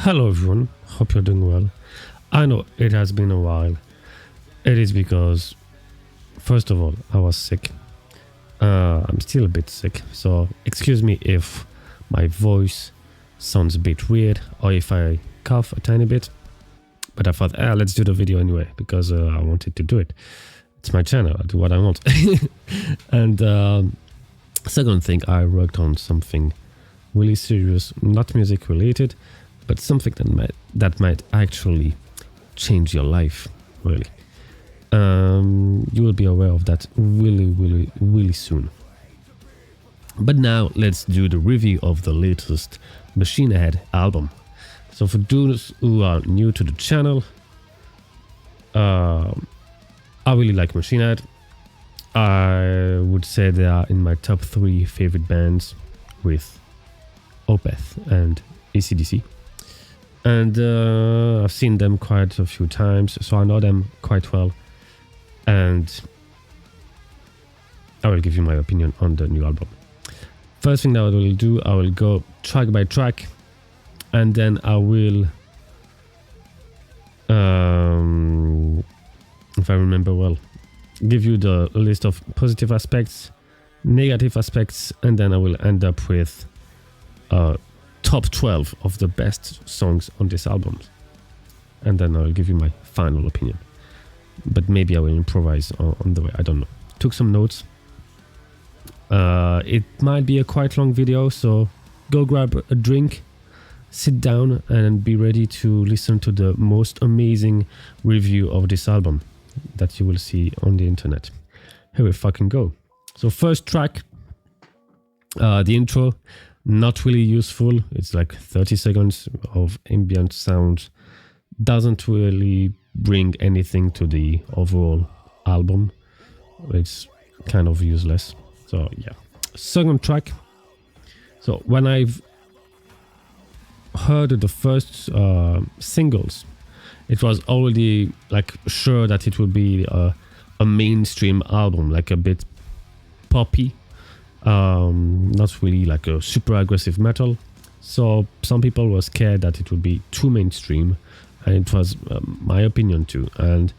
Hello everyone, hope you're doing well. I know it has been a while. It is because, first of all, I was sick. I'm still a bit sick, so excuse me if my voice sounds a bit weird or if I cough a tiny bit. But I thought, let's do the video anyway, because I wanted to do it. It's my channel, I do what I want. And second thing, I worked on something really serious, not music related, but something that might actually change your life, really. You will be aware of that really soon. But now let's do the review of the latest Machine Head album. So for those who are new to the channel, I really like Machine Head. I would say they are in my top 3 favorite bands with Opeth and AC/DC. And I've seen them quite a few times, so I know them quite well. And I will give you my opinion on the new album. First thing that I will do, I will go track by track, and then I will, if I remember well, give you the list of positive aspects, negative aspects, and then I will end up with top 12 of the best songs on this album. And then I'll give you my final opinion. But maybe I will improvise on the way, I don't know. Took some notes. It might be a quite long video, so go grab a drink, sit down, and be ready to listen to the most amazing review of this album that you will see on the internet. Here we fucking go. So first track, the intro, not really useful. It's like 30 seconds of ambient sound. Doesn't really bring anything to the overall album. It's kind of useless. So yeah. Second track. So when I've heard the first singles, it was already like sure that it would be a mainstream album, like a bit poppy, not really like a super aggressive metal. So some people were scared that it would be too mainstream, and it was my opinion too. And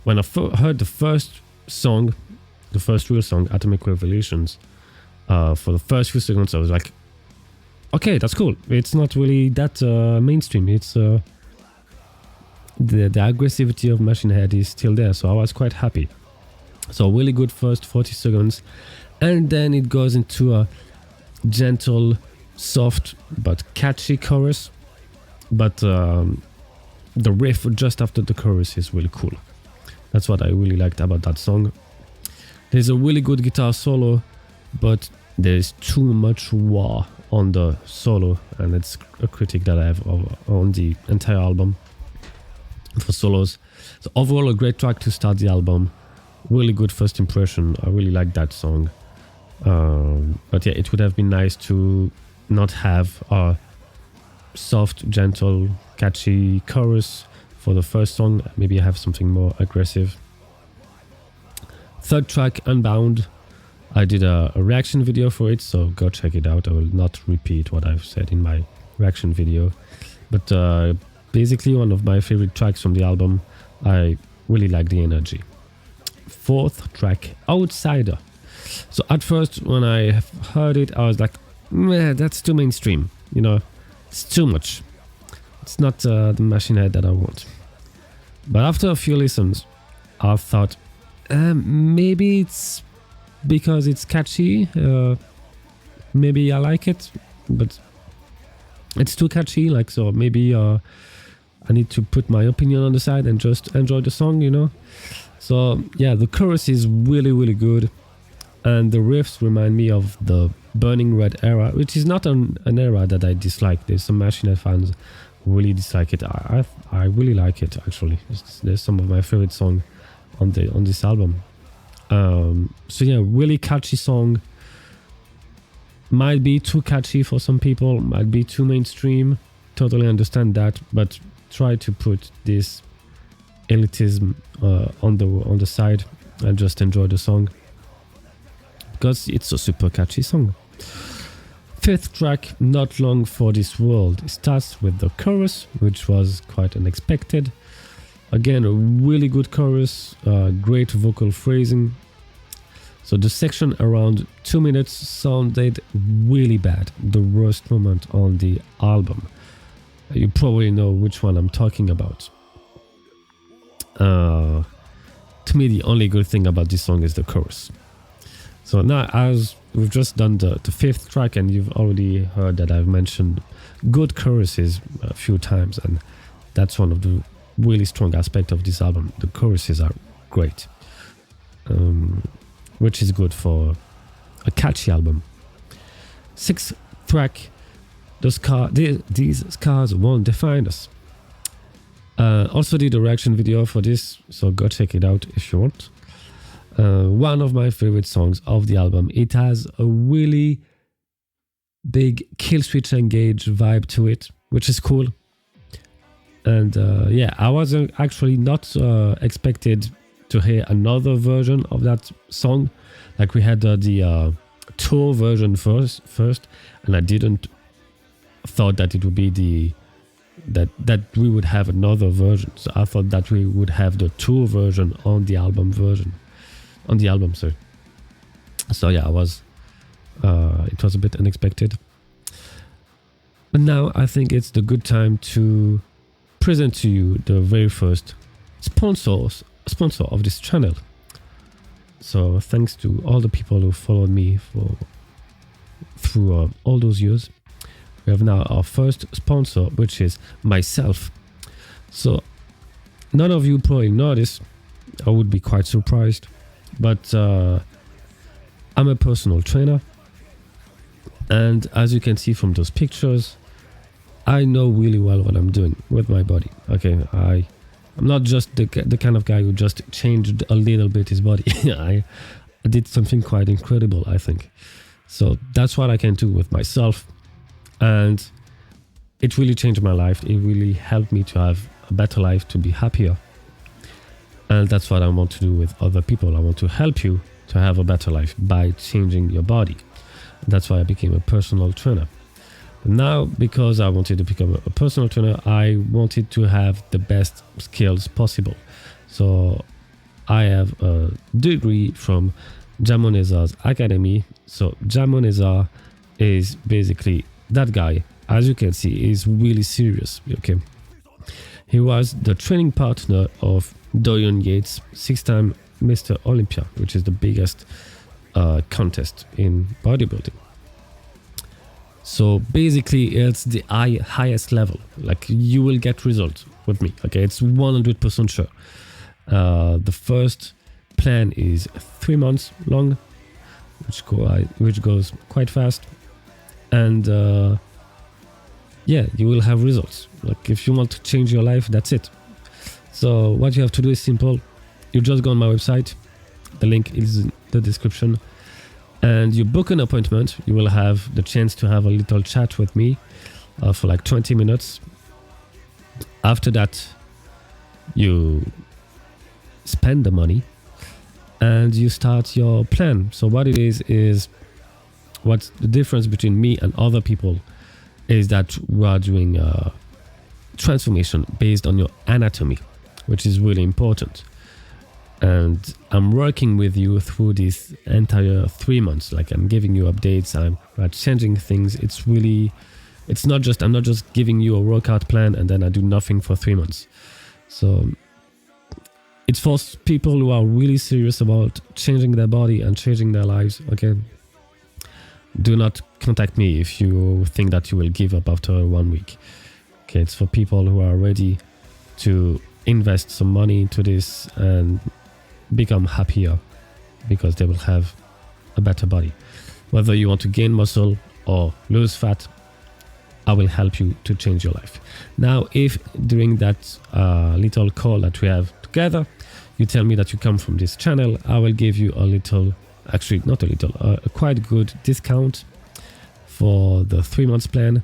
when I heard the first song, the first real song, Atomic Revelations, for the first few seconds I was like, okay, that's cool. It's not really that mainstream. It's the aggressivity of Machine Head is still there, so I was quite happy. So really good first 40 seconds, and then it goes into a gentle, soft but catchy chorus. But the riff just after the chorus is really cool. That's what I really liked about that song. There's a really good guitar solo, but there's too much wah on the solo, and it's a critique that I have on the entire album for solos. So overall, a great track to start the album. Really good first impression. I really like that song. But yeah, it would have been nice to not have a soft, gentle, catchy chorus for the first song. Maybe have something more aggressive. Third track, Unbound. I did a reaction video for it, so go check it out. I will not repeat what I've said in my reaction video. But basically one of my favorite tracks from the album. I really like the energy. Fourth track, Outsider. So at first when I heard it, I was like, meh, that's too mainstream. You know, it's too much. It's not the Machine Head that I want. But after a few listens, I thought, maybe it's because it's catchy. Maybe I like it, but it's too catchy. Like, so maybe I need to put my opinion on the side and just enjoy the song, you know. So yeah, the chorus is really good, and the riffs remind me of the Burning Red era, which is not an era that I dislike. There's some Machine Head fans who really dislike it. I really like it, actually. There's some of my favorite songs on this album. So yeah, really catchy song. Might be too catchy for some people, might be too mainstream. Totally understand that, but try to put this elitism on the side and just enjoy the song, because it's a super catchy song. Fifth track, Not Long for This World, starts with the chorus, which was quite unexpected. Again, a really good chorus, great vocal phrasing. So the section around 2 minutes sounded really bad, the worst moment on the album. You probably know which one I'm talking about. To me, the only good thing about this song is the chorus. So now, as we've just done the fifth track, and you've already heard that I've mentioned good choruses a few times, and that's one of the really strong aspects of this album. The choruses are great, which is good for a catchy album. Sixth track, These Scars Won't Define Us. Also did a reaction video for this, so go check it out if you want. One of my favorite songs of the album. It has a really big Kill Switch Engage vibe to it, which is cool. And yeah, I was actually not expected to hear another version of that song. Like we had the tour version first, and I didn't thought that it would be that we would have another version. So I thought that we would have the tour version on the album sorry. So yeah, it was a bit unexpected. But now I think it's the good time to present to you the very first sponsor of this channel. So thanks to all the people who followed me through all those years. We have now our first sponsor, which is myself. So none of you probably know this. I would be quite surprised, but I'm a personal trainer, and as you can see from those pictures, I know really well what I'm doing with my body. Okay, I'm not just the kind of guy who just changed a little bit his body. I did something quite incredible, I think. So that's what I can do with myself. And it really changed my life. It really helped me to have a better life, to be happier. And that's what I want to do with other people. I want to help you to have a better life by changing your body. That's why I became a personal trainer. Now, because I wanted to become a personal trainer, I wanted to have the best skills possible. So I have a degree from Jamonezar's Academy. So Jamonezar is basically that guy. As you can see, is really serious. Okay, he was the training partner of Dorian Yates, 6-time Mr. Olympia, which is the biggest contest in bodybuilding. So basically, it's the highest level. Like, you will get results with me. Okay, it's 100% sure. The first plan is 3 months long, which goes quite fast. And yeah, you will have results. Like, if you want to change your life, that's it. So what you have to do is simple. You just go on my website. The link is in the description. And you book an appointment. You will have the chance to have a little chat with me for like 20 minutes. After that, you spend the money and you start your plan. So what it is what's the difference between me and other people is that we are doing a transformation based on your anatomy, which is really important. And I'm working with you through this entire 3 months. Like, I'm giving you updates, I'm changing things. I'm not just giving you a workout plan and then I do nothing for 3 months. So it's for people who are really serious about changing their body and changing their lives. Okay, do not contact me if you think that you will give up after 1 week. Okay, it's for people who are ready to invest some money into this and become happier because they will have a better body. Whether you want to gain muscle or lose fat, I will help you to change your life. Now, if during that little call that we have together, you tell me that you come from this channel, I will give you a little, actually not a little, a quite good discount for the 3 months plan.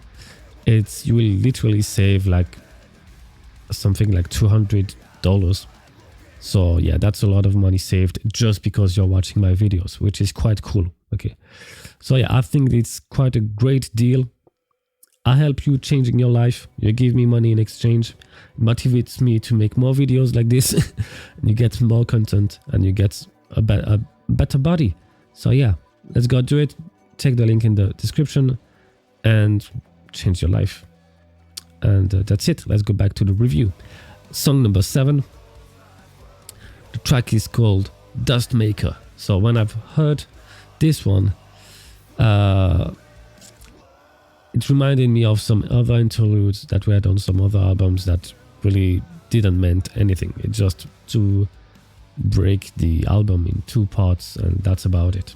You will literally save like something like $200. So yeah, that's a lot of money saved just because you're watching my videos, which is quite cool. Okay, so yeah, I think it's quite a great deal. I help you changing your life. You give me money in exchange. It motivates me to make more videos like this. And you get more content and you get a better body. So yeah, let's go do it. Check the link in the description and change your life. And that's it. Let's go back to the review. Song number 7. The track is called Dust Maker. So when I've heard this one, it reminded me of some other interludes that we had on some other albums that really didn't meant anything. It's just to break the album in 2 parts, and that's about it.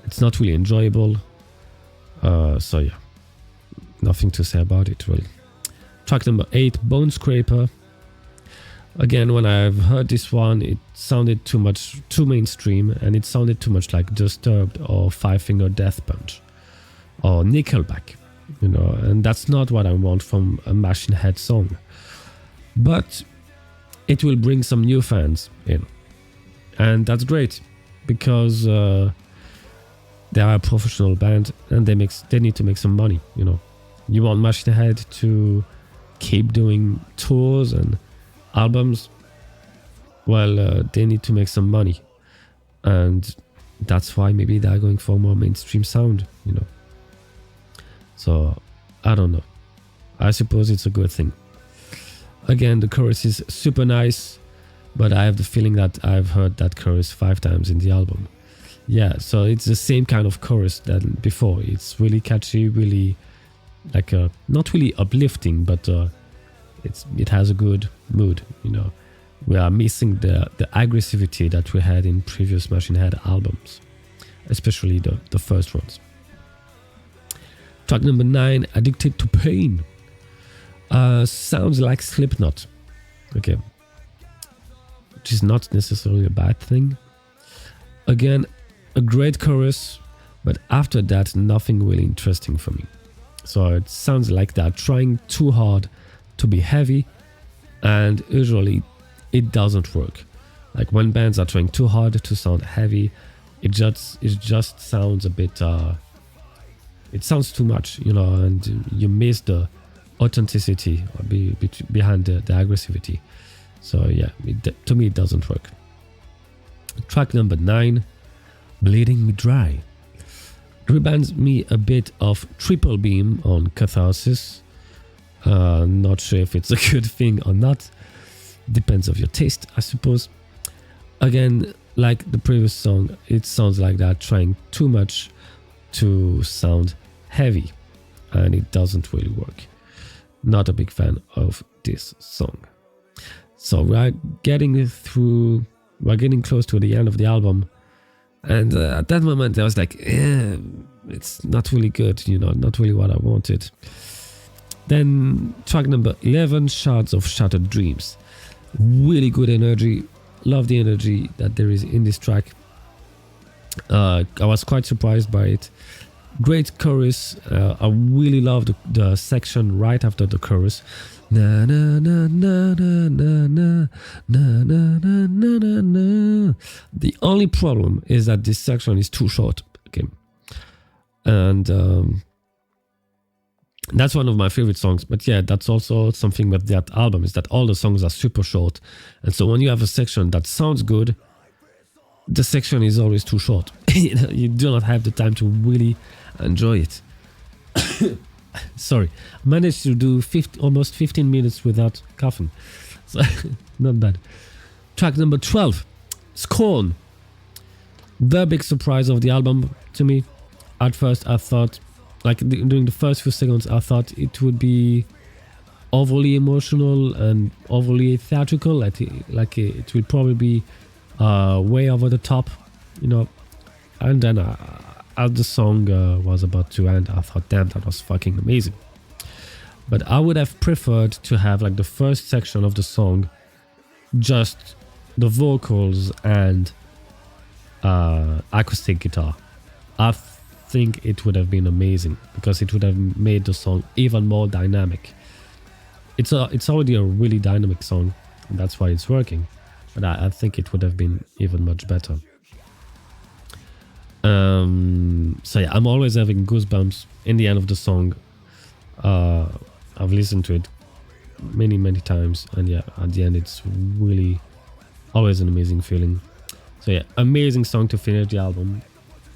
It's not really enjoyable. So yeah, nothing to say about it really. Track number 8, Bone Scraper. Again, when I've heard this one, it sounded too mainstream, and it sounded too much like Disturbed or Five Finger Death Punch or Nickelback, you know, and that's not what I want from a Machine Head song. But it will bring some new fans in, and that's great because they are a professional band and they need to make some money, you know. You want Machine Head to keep doing tours and albums, well, they need to make some money, and that's why maybe they're going for more mainstream sound, you know. So I don't know, I suppose it's a good thing. Again, the chorus is super nice, but I have the feeling that I've heard that chorus 5 times in the album. Yeah, so it's the same kind of chorus than before. It's really catchy, really like not really uplifting, but it has a good mood, you know. We are missing the aggressivity that we had in previous Machine Head albums, especially the first ones. Track number 9, Addicted to Pain. Sounds like Slipknot. Okay, which is not necessarily a bad thing. Again, a great chorus, but after that, nothing really interesting for me. So it sounds like they're trying too hard to be heavy, and usually it doesn't work. Like when bands are trying too hard to sound heavy, it just sounds a bit it sounds too much, you know, and you miss the authenticity behind the aggressivity. So yeah, to me it doesn't work. Track number 9, Bleeding Me Dry. It reminds me a bit of Triple Beam on Catharsis. Not sure if it's a good thing or not. Depends of your taste, I suppose. Again, like the previous song, it sounds like they're trying too much to sound heavy, and it doesn't really work. Not a big fan of this song. So we're getting close to the end of the album, and at that moment I was like, it's not really good, you know, not really what I wanted. Then track number 11, Shards of Shattered Dreams. Really good energy. Love the energy that there is in this track. I was quite surprised by it. Great chorus. I really love the section right after the chorus. Na na na na na na na na na na na na. The only problem is that this section is too short. Okay, and that's one of my favorite songs. But yeah, that's also something with that album, is that all the songs are super short, and so when you have a section that sounds good, the section is always too short. You do not have the time to really enjoy it. Sorry, I managed to do almost 15 minutes without coughing, so not bad. Track number 12, Scorn. The big surprise of the album to me. At first I thought, like during the first few seconds, I thought it would be overly emotional and overly theatrical, like it would probably be way over the top, you know. And then as the song was about to end, I thought, damn, that was fucking amazing. But I would have preferred to have like the first section of the song, just the vocals and acoustic guitar. I think it would have been amazing, because it would have made the song even more dynamic. It's already a really dynamic song, and that's why it's working. But I think it would have been even much better. So yeah, I'm always having goosebumps in the end of the song. I've listened to it many times, and yeah, at the end it's really always an amazing feeling. So yeah, amazing song to finish the album,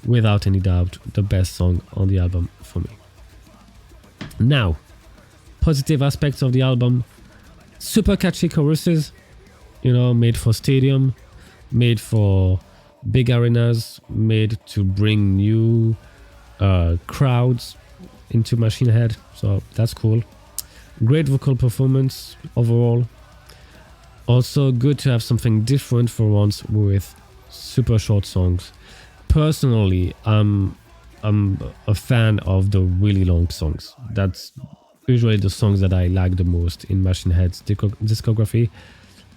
without any doubt the best song on the album for me. Now, positive aspects of the album: super catchy choruses, you know, made for stadium, made for big arenas, made to bring new crowds into Machine Head, so that's cool. Great vocal performance overall. Also good to have something different for once with super short songs. Personally, I'm a fan of the really long songs. That's usually the songs that I like the most in Machine Head's discography,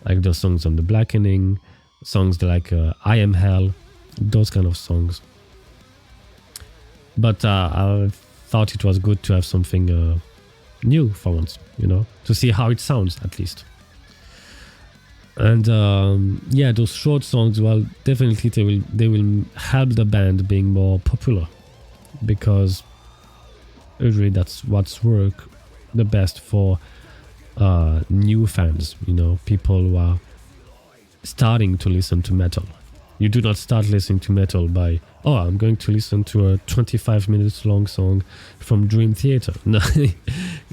like the songs on The Blackening, songs like I Am Hell, those kind of songs. But I thought it was good to have something new for once, you know, to see how it sounds at least. And yeah, those short songs, well, definitely they will help the band being more popular, because usually that's what's work the best for new fans, you know, people who are starting to listen to metal. You do not start listening to metal by, oh, I'm going to listen to a 25 minutes long song from Dream Theater. No,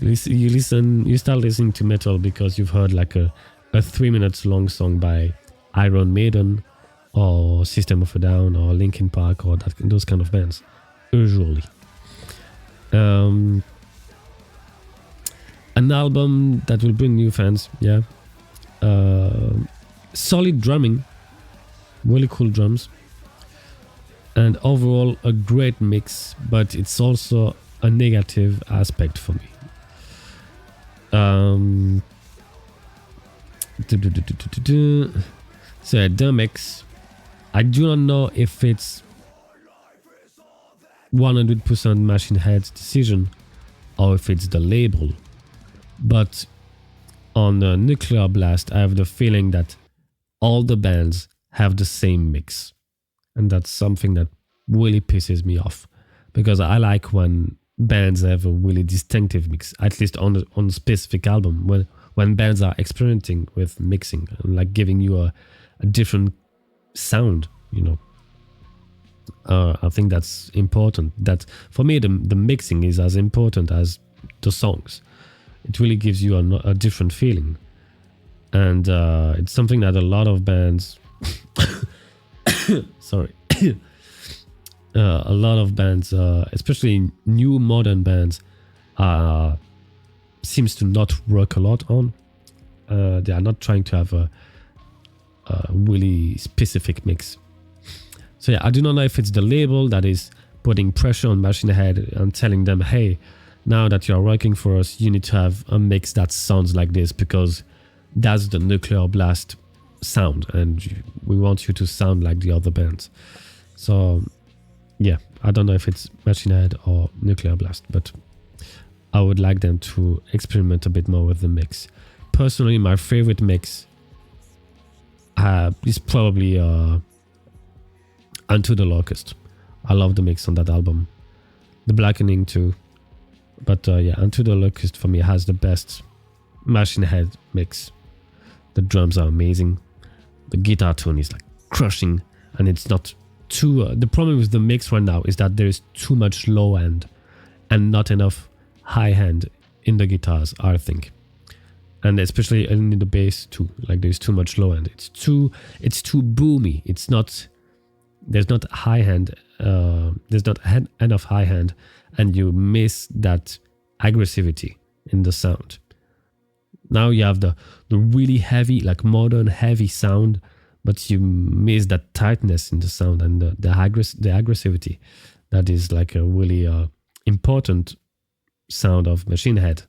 you start listening to metal because you've heard like a 3 minutes long song by Iron Maiden or System of a Down or Linkin Park or those kind of bands, usually. An album that will bring new fans, yeah. Solid drumming, really cool drums, and overall a great mix, but it's also a negative aspect for me. So the mix, I do not know if it's 100% Machine Head's decision or if it's the label, but on the Nuclear Blast I have the feeling that all the bands have the same mix, and that's something that really pisses me off, because I like when bands have a really distinctive mix, at least on a specific album, when bands are experimenting with mixing and like giving you a different sound, you know. I think that's important. That for me, the mixing is as important as the songs. It really gives you a different feeling, and it's something that a lot of bands sorry a lot of bands, especially new modern bands, seems to not work a lot on. They are not trying to have a really specific mix. So yeah, I do not know if it's the label that is putting pressure on Machine Head and telling them, hey, now that you're working for us, you need to have a mix that sounds like this, because that's the Nuclear Blast sound and we want you to sound like the other bands. So yeah, I don't know if it's Machine Head or Nuclear Blast, but I would like them to experiment a bit more with the mix. Personally, my favorite mix is probably Unto the Locust. I love the mix on that album. The Blackening too. But yeah, Unto the Locust for me has the best Machine Head mix. The drums are amazing. The guitar tone is like crushing, and it's not too... the problem with the mix right now is that there is too much low end and not enough high end in the guitars, I think. And especially in the bass too. Like there's too much low end. It's too boomy. It's not... There's not high end. There's not enough high end, and you miss that aggressivity in the sound. Now you have the really heavy, like modern heavy sound, but you miss that tightness in the sound and the aggressivity. That is like a really important sound of Machine Head.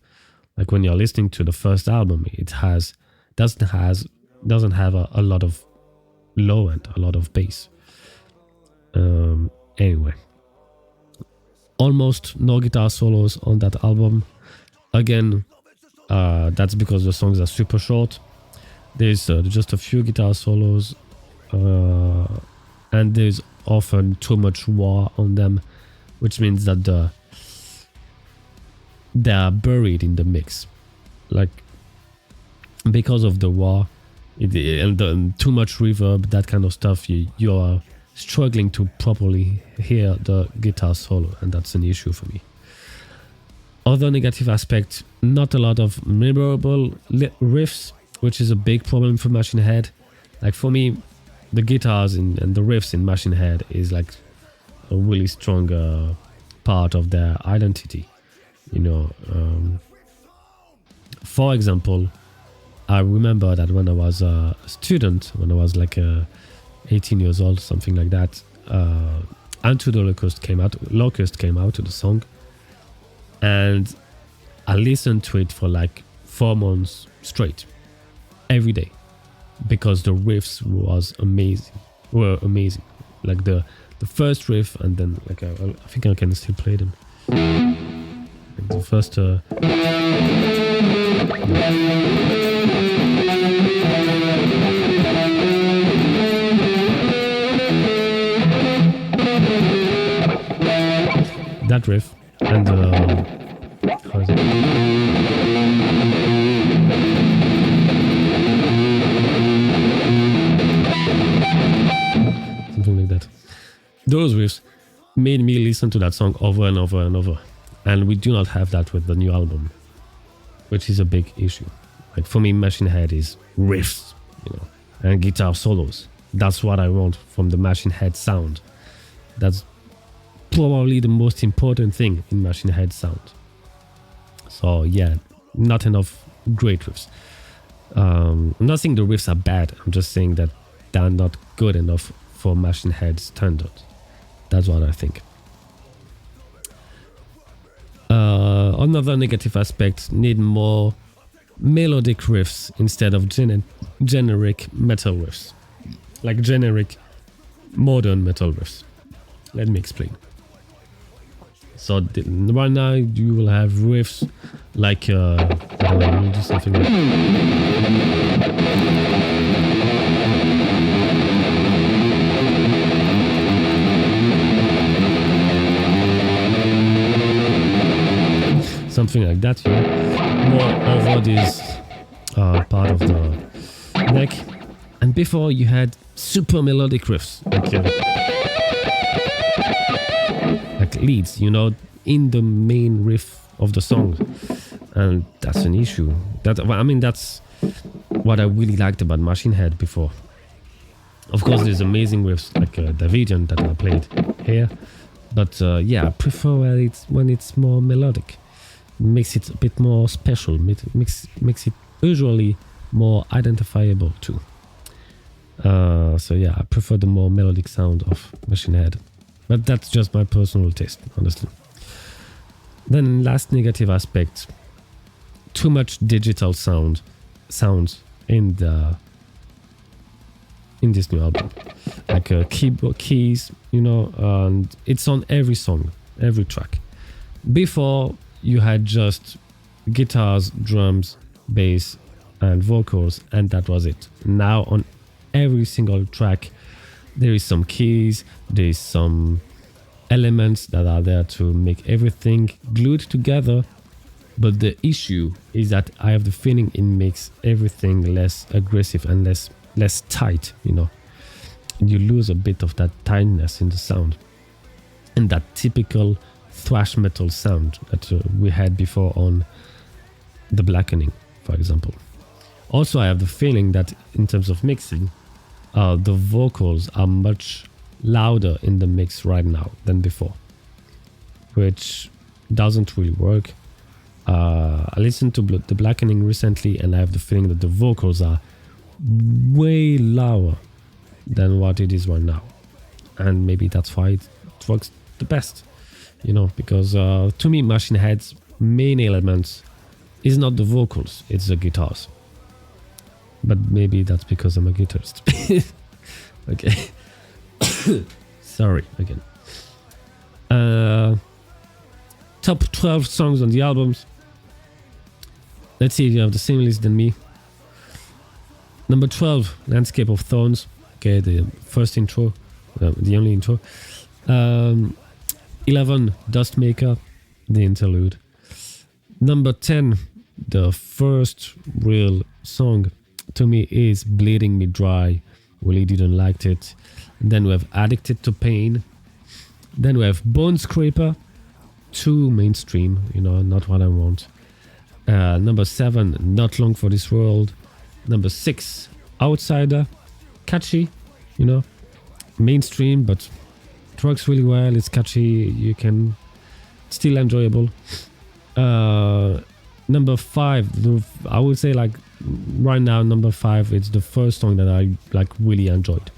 Like when you're listening to the first album, it doesn't have a lot of low end, a lot of bass. Anyway, almost no guitar solos on that album. Again, that's because the songs are super short. There's just a few guitar solos, and there's often too much wah on them, which means that they are buried in the mix. Like, because of the wah and too much reverb, that kind of stuff, you are struggling to properly hear the guitar solo, and that's an issue for me. Other negative aspect, not a lot of memorable riffs, which is a big problem for Machine Head. Like, for me, the guitars and the riffs in Machine Head is like a really strong part of their identity, you know. For example, I remember that when I was a student, when I was like 18 years old, something like that, Into the Locust came out to the song, and I listened to it for like 4 months straight, every day, because the riffs were amazing. Like the first riff, and then like I think I can still play them. Like the first that riff, and how is it? Something like that. Those riffs made me listen to that song over and over and over, and we do not have that with the new album, which is a big issue. Like, for me, Machine Head is riffs, you know, and guitar solos. That's what I want from the Machine Head sound. That's probably the most important thing in Machine Head sound. So yeah, not enough great riffs. I'm not saying the riffs are bad, I'm just saying that they're not good enough for Machine Head standards. That's what I think. Another negative aspect, need more melodic riffs instead of generic metal riffs. Like generic modern metal riffs. Let me explain. So right now you will have riffs like we'll do something like something like that here, more over this part of the neck. And before you had super melodic riffs, like leads, you know, in the main riff of the song, and that's an issue. That's what I really liked about Machine Head before. Of course, there's amazing riffs like Davidian that I played here, but yeah, I prefer when it's more melodic. Makes it a bit more special. Makes it visually more identifiable too. So yeah, I prefer the more melodic sound of Machine Head. But that's just my personal taste, honestly. Then last negative aspect, too much digital sounds in this new album. Like keyboard keys, you know, and it's on every song, every track. Before, you had just guitars, drums, bass, and vocals, and that was it. Now on every single track, there is some keys, there is some elements that are there to make everything glued together. But the issue is that I have the feeling it makes everything less aggressive and less tight, you know. You lose a bit of that tightness in the sound, and that typical thrash metal sound that we had before on The Blackening, for example. Also, I have the feeling that in terms of mixing, the vocals are much louder in the mix right now than before, which doesn't really work. I listened to The Blackening recently, and I have the feeling that the vocals are way louder than what it is right now, and maybe that's why it works the best, you know, because to me, Machine Head's main elements is not the vocals, it's the guitars. But maybe that's because I'm a guitarist. Okay. Sorry again. Top 12 songs on the albums. Let's see if you have the same list than me. Number 12, Landscape of Thorns. Okay, the first intro. the only intro. 11, Dust Maker, the interlude. Number 10, the first real song to me is Bleeding Me Dry. Really didn't like it. Then we have Addicted to Pain. Then we have Bone Scraper, too mainstream, not what I want. Number 7, Not Long for This World. Number 6, Outsider, catchy, mainstream, but it works really well. It's catchy. You can still enjoyable. Number 5, I would say like right now, number 5, it's the first song that I really enjoyed.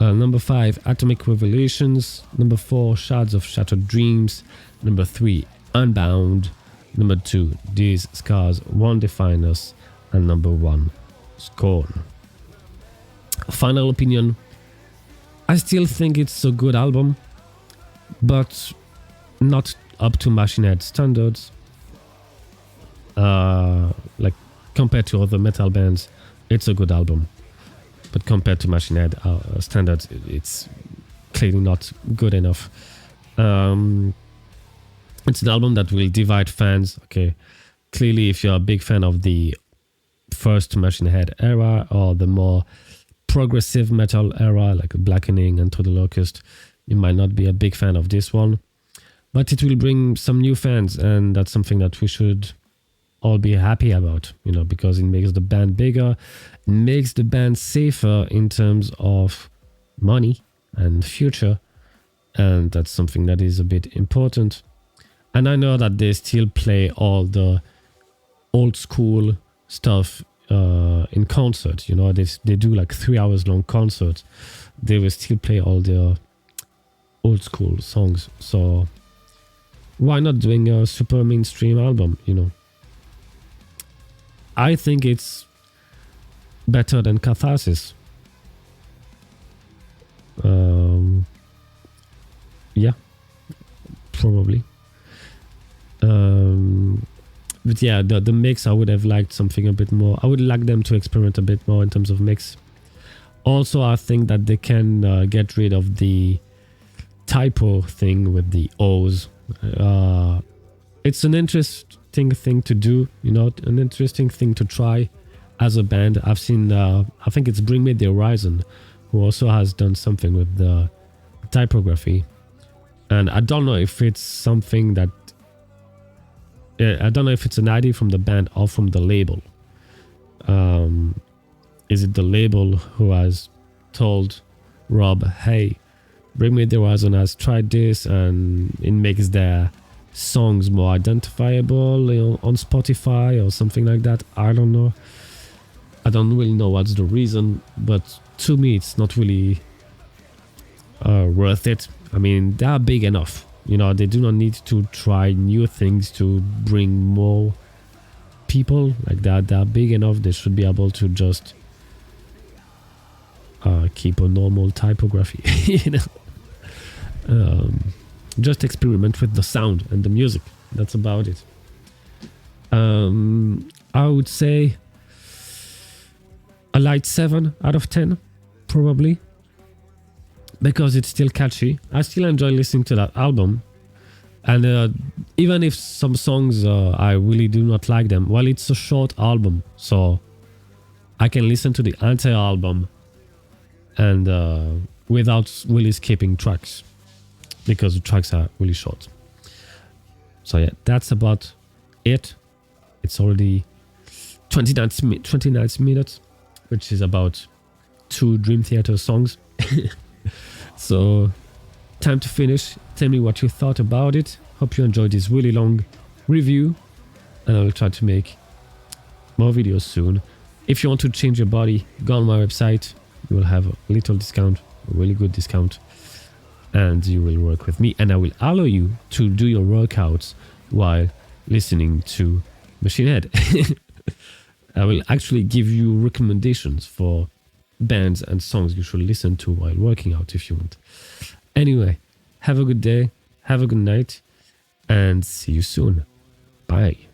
Number 5, Atomic Revolutions. Number 4, Shards of Shattered Dreams. Number 3, Unbound. Number 2, These Scars Won't Define Us. And number 1, Scorn. Final opinion. I still think it's a good album, but not up to Machine Head standards. Compared to other metal bands, it's a good album. But compared to Machine Head standards, it's clearly not good enough. It's an album that will divide fans. Okay, clearly if you're a big fan of the first Machine Head era or the more progressive metal era like Blackening and To the Locust, you might not be a big fan of this one. But it will bring some new fans, and that's something that we should all be happy about, because it makes the band bigger, it makes the band safer in terms of money and future, and that's something that is a bit important. And I know that they still play all the old school stuff in concert, they do like 3 hours long concerts. They will still play all the old school songs, so why not doing a super mainstream album, I think it's better than Catharsis. Yeah, probably. But yeah, the mix, I would have liked something a bit more. I would like them to experiment a bit more in terms of mix. Also, I think that they can get rid of the typo thing with the O's. It's an interesting thing to do, an interesting thing to try as a band. I've seen, I think it's Bring Me the Horizon, who also has done something with the typography. And I don't know if it's something that, I don't know if it's an idea from the band or from the label. Is it the label who has told Rob, hey, Bring Me the Horizon has tried this and it makes their songs more identifiable on Spotify or something like that? I don't know. I don't really know what's the reason, but to me it's not really worth it. I mean, they are big enough. They do not need to try new things to bring more people like that. They are big enough. They should be able to just keep a normal typography, just experiment with the sound and the music. That's about it. I would say a light 7 out of 10, probably, because it's still catchy. I still enjoy listening to that album, and even if some songs I really do not like them, well, it's a short album, so I can listen to the entire album and without really skipping tracks, because the tracks are really short. So yeah, that's about it. It's already 29 minutes, which is about 2 Dream Theater songs. So time to finish. Tell me what you thought about it. Hope you enjoyed this really long review, and I will try to make more videos soon. If you want to change your body, go on my website. You will have a little discount, a really good discount, and you will work with me, and I will allow you to do your workouts while listening to Machine Head. I will actually give you recommendations for bands and songs you should listen to while working out if you want. Anyway, have a good day, have a good night, and see you soon. Bye.